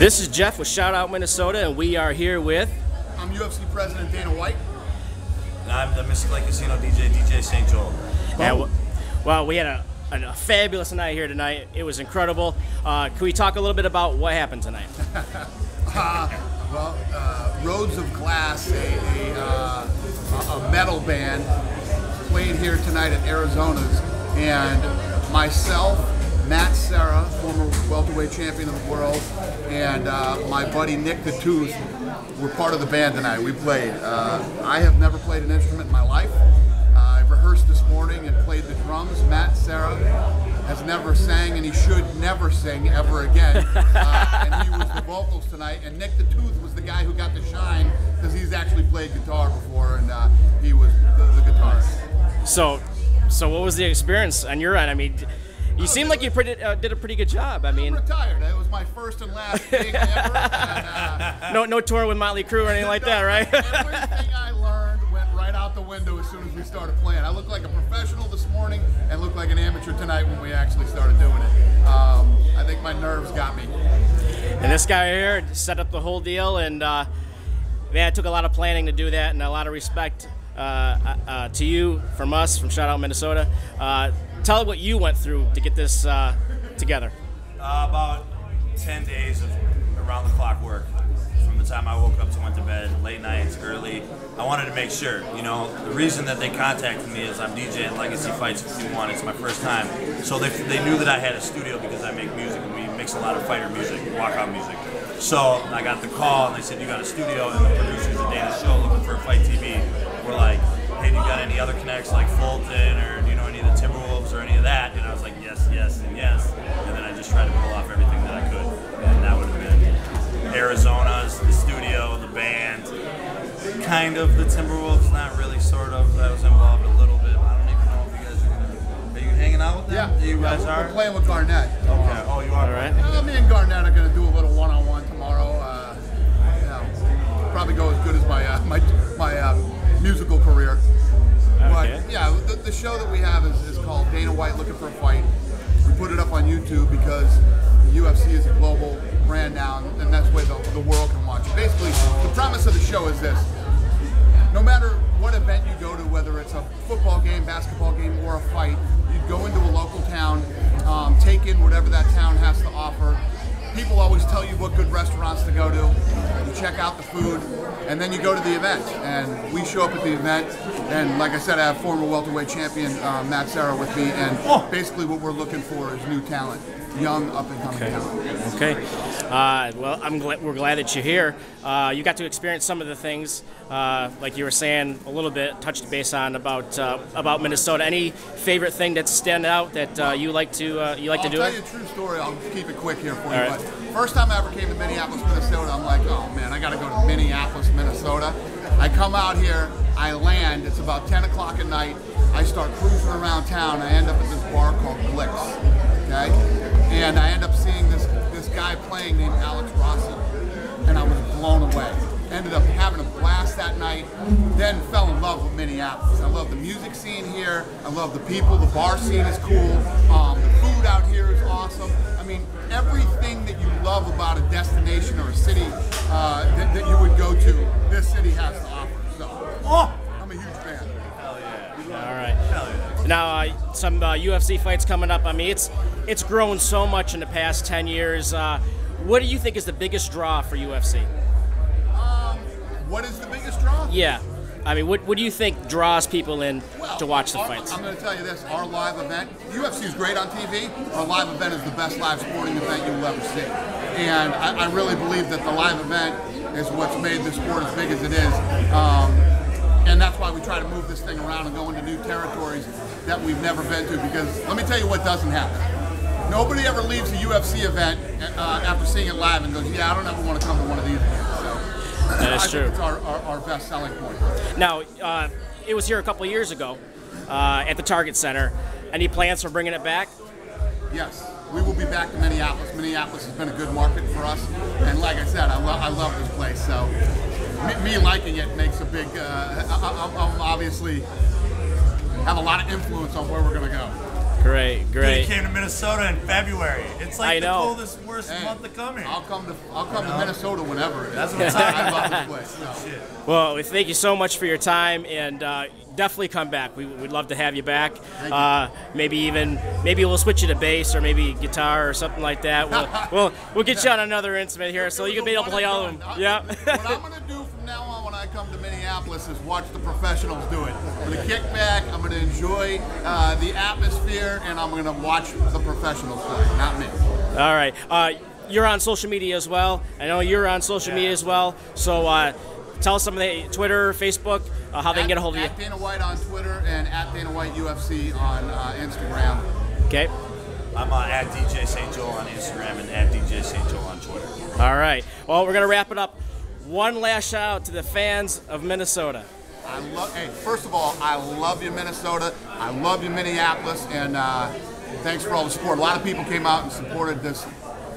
This is Jeff with Shout Out Minnesota, and we are here with... I'm UFC President Dana White. And I'm the Mystic Lake Casino DJ, DeeJay St Joel. Yeah, well, we had a fabulous night here tonight. It was incredible. Can we talk a little bit about what happened tonight? Roads of Glass, a metal band, played here tonight at Arizona's, and myself, Matt Serra, former welterweight champion of the world, and my buddy Nick the Tooth were part of the band tonight. We played. I have never played an instrument in my life. I rehearsed this morning and played the drums. Matt Serra has never sang, and he should never sing ever again. And he was the vocals tonight. And Nick the Tooth was the guy who got the shine because he's actually played guitar before, and he was the guitarist. So what was the experience on your end? I mean, you seem like you did a pretty good job. I mean, I'm retired. It was my first and last gig ever. And, no tour with Motley Crue or anything like that, right? Everything I learned went right out the window as soon as we started playing. I looked like a professional this morning and looked like an amateur tonight when we actually started doing it. I think my nerves got me. And this guy here set up the whole deal, and yeah, it took a lot of planning to do that, and a lot of respect to you from us, from Shout Out Minnesota. Tell what you went through to get this together. About 10 days of around-the-clock work. From the time I woke up to went to bed, late nights, early. I wanted to make sure, you know, the reason that they contacted me is I'm DJing at Legacy Fights 51. It's my first time. So they knew that I had a studio because I make music, and we mix a lot of fighter music, walkout music. So I got the call, and they said, you got a studio, and the producers of Dana's show, Looking For A Fight TV, were like, hey, do you got any other connects like Fulton, or do you know any of the Timberwolves or any of that? And I was like, yes, yes, and yes. And then I just tried to pull off everything that I could. And that would have been Arizona's, the studio, the band, kind of the Timberwolves, not really, sort of. I was involved a little bit. I don't even know if you guys are going to... Are you hanging out with them? Yeah. You guys we're playing with Garnett. Okay. Oh, you are? All right. Me and Garnett are going to do a little one-on-one tomorrow. Probably go as good as my musical career. Okay. But yeah, the show that we have is called Dana White Looking For A Fight. We put it up on YouTube because the UFC is a global brand now, and that's the way the world can watch it. Basically, the premise of the show is this. No matter what event you go to, whether it's a football game, basketball game, or a fight, you go into a local town, take in whatever that town has to offer. People always tell you what good restaurants to go to. You check out the food, and then you go to the event. And we show up at the event, and like I said, I have former welterweight champion Matt Serra with me, and basically what we're looking for is new talent, young, up-and-coming talent. Okay. Well, we're glad that you're here. You got to experience some of the things, like you were saying a little bit, touched base on about Minnesota. Any favorite thing that's standing out that you like to do? I'll tell you a true story. I'll keep it quick here for you. Right. But first time I ever came to Minneapolis, Minnesota, I'm like, oh man, I got to go to Minneapolis, Minnesota. I come out here, I land. It's about 10 o'clock at night. I start cruising around town. I end up at this bar called Glicks. Okay, and I end up seeing this guy playing named Alex Rossi, and I was blown away. Ended up having a blast that night, then fell in love with Minneapolis. I love the music scene here, I love the people, the bar scene is cool, the food out here is awesome. I mean, everything that you love about a destination or a city that you would go to, this city has to offer. So, I'm a huge fan. Hell yeah. All right. Hell yeah. Now, some UFC fights coming up. I mean, it's grown so much in the past 10 years. What do you think is the biggest draw for UFC? What is the biggest draw? Yeah. I mean, what do you think draws people in to watch the fights? I'm going to tell you this. Our live event, UFC is great on TV. Our live event is the best live sporting event you'll ever see. And I really believe that the live event is what's made the sport as big as it is. And that's why we try to move this thing around and go into new territories that we've never been to. Because let me tell you what doesn't happen. Nobody ever leaves a UFC event after seeing it live and goes, yeah, I don't ever want to come to one of these again. So That is I true. think it's our best selling point. Now, it was here a couple of years ago at the Target Center. Any plans for bringing it back? Yes, we will be back to Minneapolis. Minneapolis has been a good market for us. And like I said, I love this place. So me liking it makes a big, I'm obviously have a lot of influence on where we're going to go. Great. Dude, he came to Minnesota in February. It's like the coldest, worst month to come here. I'll come to Minnesota whenever it is. That's what I'm talking about. This place. Well, thank you so much for your time, and definitely come back. We'd love to have you back. Maybe we'll switch you to bass or maybe guitar or something like that. We'll get you on another instrument here, so you can be able to play all of them. Yeah. What I'm gonna do from now on when I come to Minneapolis is watch the professionals do it. I'm gonna kick back. I'm gonna enjoy the atmosphere, and I'm gonna watch the professionals play, not me. All right. You're on social media as well. I know you're on social media as well. So tell us some of the Twitter, Facebook, how they can get a hold of you. At Dana White on Twitter and at Dana White UFC on Instagram. Okay. I'm at DeeJay St Joel on Instagram and at DeeJay St Joel on Twitter. All right. Well, we're gonna wrap it up. One last shout out to the fans of Minnesota. Hey, first of all, I love you, Minnesota. I love you, Minneapolis, and thanks for all the support. A lot of people came out and supported this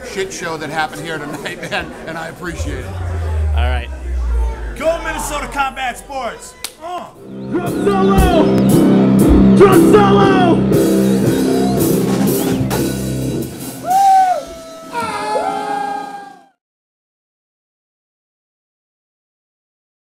shit show that happened here tonight, man, and I appreciate it. All right. Go Minnesota Combat Sports! Drop solo! Drop solo!